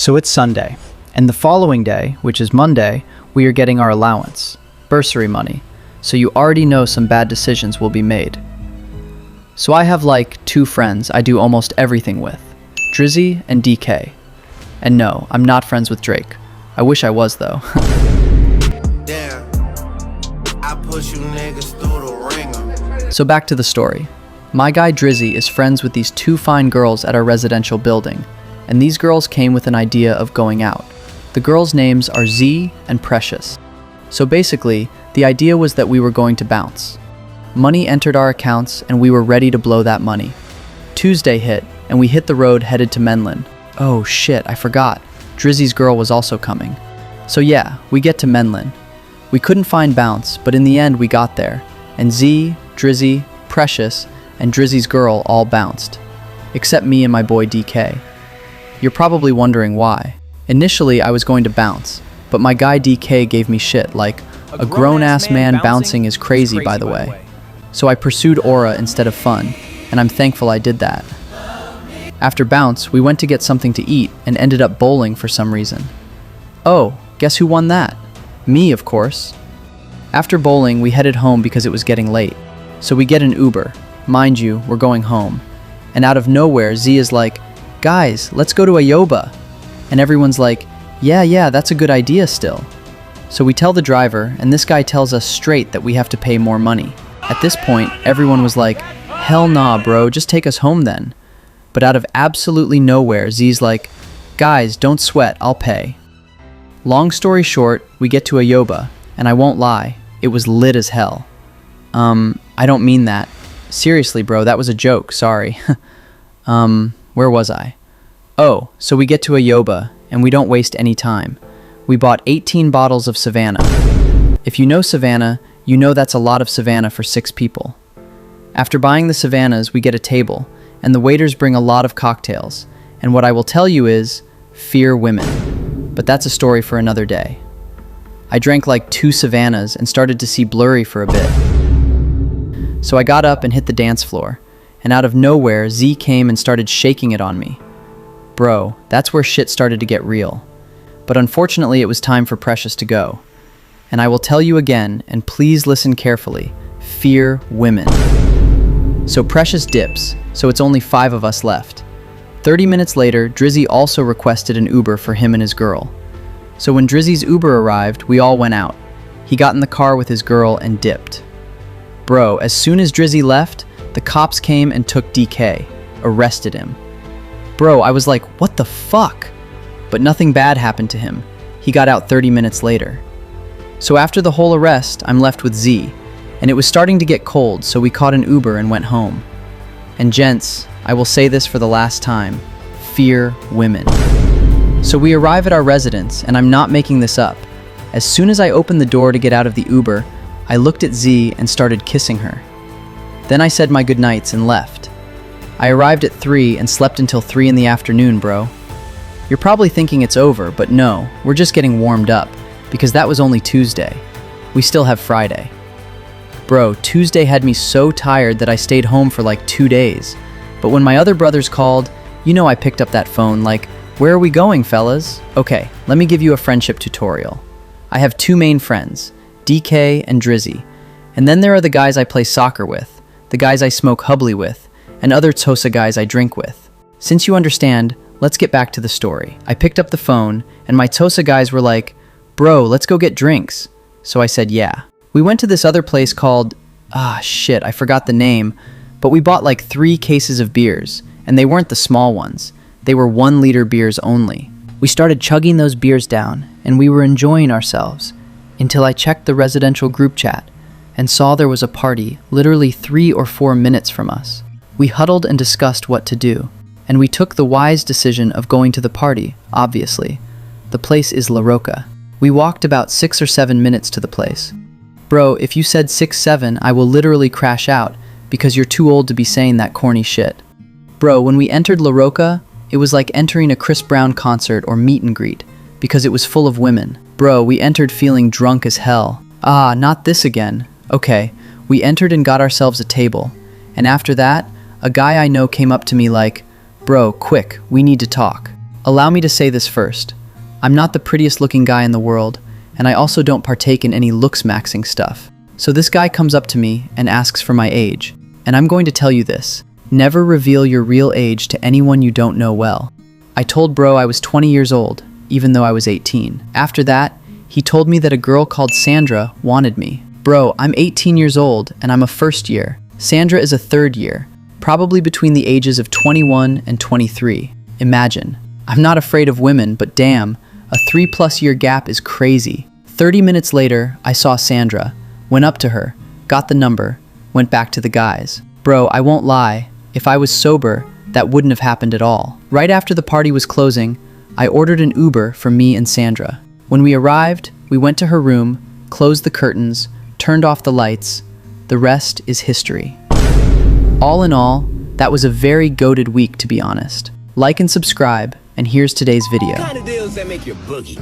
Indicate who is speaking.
Speaker 1: So it's Sunday, and the following day, which is Monday, we are getting our allowance, bursary money, so you already know some bad decisions will be made. So I have like two friends I do almost everything with, Drizzy and DK. And no, I'm not friends with Drake. I wish I was though.
Speaker 2: Damn, I push you niggas through the ringer.
Speaker 1: So back to the story. My guy Drizzy is friends with these two fine girls at our residential building, and these girls came with an idea of going out. The girls' names are Z and Precious. So basically, the idea was that we were going to bounce. Money entered our accounts and we were ready to blow that money. Tuesday hit and we hit the road headed to Menlyn. Oh shit, I forgot. Drizzy's girl was also coming. So yeah, we get to Menlyn. We couldn't find bounce, but in the end we got there, and Z, Drizzy, Precious, and Drizzy's girl all bounced. Except me and my boy DK. You're probably wondering why. Initially I was going to bounce, but my guy DK gave me shit like, a grown-ass man bouncing is crazy by the way. So I pursued aura instead of fun, and I'm thankful I did that. After bounce, we went to get something to eat and ended up bowling for some reason. Oh, guess who won that? Me, of course. After bowling, we headed home because it was getting late. So we get an Uber. Mind you, we're going home. And out of nowhere, Z is like, guys, let's go to Ayoba. And everyone's like, yeah, that's a good idea still. So we tell the driver, and this guy tells us straight that we have to pay more money. At this point, everyone was like, hell nah, bro, just take us home then. But out of absolutely nowhere, Z's like, guys, don't sweat, I'll pay. Long story short, we get to Ayoba, and I won't lie, it was lit as hell. I don't mean that. Seriously, bro, that was a joke, sorry. Where was I? Oh, so we get to Ayoba, and we don't waste any time. We bought 18 bottles of Savannah. If you know Savannah, you know that's a lot of Savannah for 6 people. After buying the Savannahs, we get a table, and the waiters bring a lot of cocktails. And what I will tell you is, fear women. But that's a story for another day. I drank like 2 Savannahs and started to see blurry for a bit. So I got up and hit the dance floor, and out of nowhere, Z came and started shaking it on me. Bro, that's where shit started to get real. But unfortunately, it was time for Precious to go. And I will tell you again, and please listen carefully, fear women. So Precious dips, so it's only 5 of us left. 30 minutes later, Drizzy also requested an Uber for him and his girl. So when Drizzy's Uber arrived, we all went out. He got in the car with his girl and dipped. Bro, as soon as Drizzy left, the cops came and took DK, arrested him. Bro, I was like, what the fuck? But nothing bad happened to him. He got out 30 minutes later. So after the whole arrest, I'm left with Z, and it was starting to get cold, so we caught an Uber and went home. And gents, I will say this for the last time, fear women. So we arrive at our residence, and I'm not making this up. As soon as I opened the door to get out of the Uber, I looked at Z and started kissing her. Then I said my goodnights and left. I arrived at 3 and slept until 3 in the afternoon, bro. You're probably thinking it's over, but no, we're just getting warmed up, because that was only Tuesday. We still have Friday. Bro, Tuesday had me so tired that I stayed home for like 2 days. But when my other brothers called, you know I picked up that phone like, where are we going, fellas? Okay, let me give you a friendship tutorial. I have 2 main friends, DK and Drizzy. And then there are the guys I play soccer with, the guys I smoke hubbly with, and other Tosa guys I drink with. Since you understand, let's get back to the story. I picked up the phone, and my Tosa guys were like, bro, let's go get drinks. So I said, yeah. We went to this other place called, shit, I forgot the name, but we bought like 3 cases of beers, and they weren't the small ones. They were 1-liter beers only. We started chugging those beers down, and we were enjoying ourselves, until I checked the residential group chat, and saw there was a party literally 3 or 4 minutes from us. We huddled and discussed what to do, and we took the wise decision of going to the party, obviously. The place is La Roca. We walked about 6 or 7 minutes to the place. Bro, if you said 6-7, I will literally crash out, because you're too old to be saying that corny shit. Bro, when we entered La Roca, it was like entering a Chris Brown concert or meet and greet, because it was full of women. Bro, we entered feeling drunk as hell. Not this again. Okay, we entered and got ourselves a table, and after that, a guy I know came up to me like, bro, quick, we need to talk. Allow me to say this first. I'm not the prettiest looking guy in the world, and I also don't partake in any looks maxing stuff. So this guy comes up to me and asks for my age. And I'm going to tell you this. Never reveal your real age to anyone you don't know well. I told bro I was 20 years old, even though I was 18. After that, he told me that a girl called Sandra wanted me. Bro, I'm 18 years old and I'm a first year. Sandra is a third year, probably between the ages of 21 and 23. Imagine. I'm not afraid of women, but damn, a 3+ year gap is crazy. 30 minutes later, I saw Sandra, went up to her, got the number, went back to the guys. Bro, I won't lie, if I was sober, that wouldn't have happened at all. Right after the party was closing, I ordered an Uber for me and Sandra. When we arrived, we went to her room, closed the curtains, turned off the lights. The rest is history. All in all, that was a very goated week, to be honest. Like and subscribe, and here's today's video.
Speaker 3: Kind of deals that make you boogie.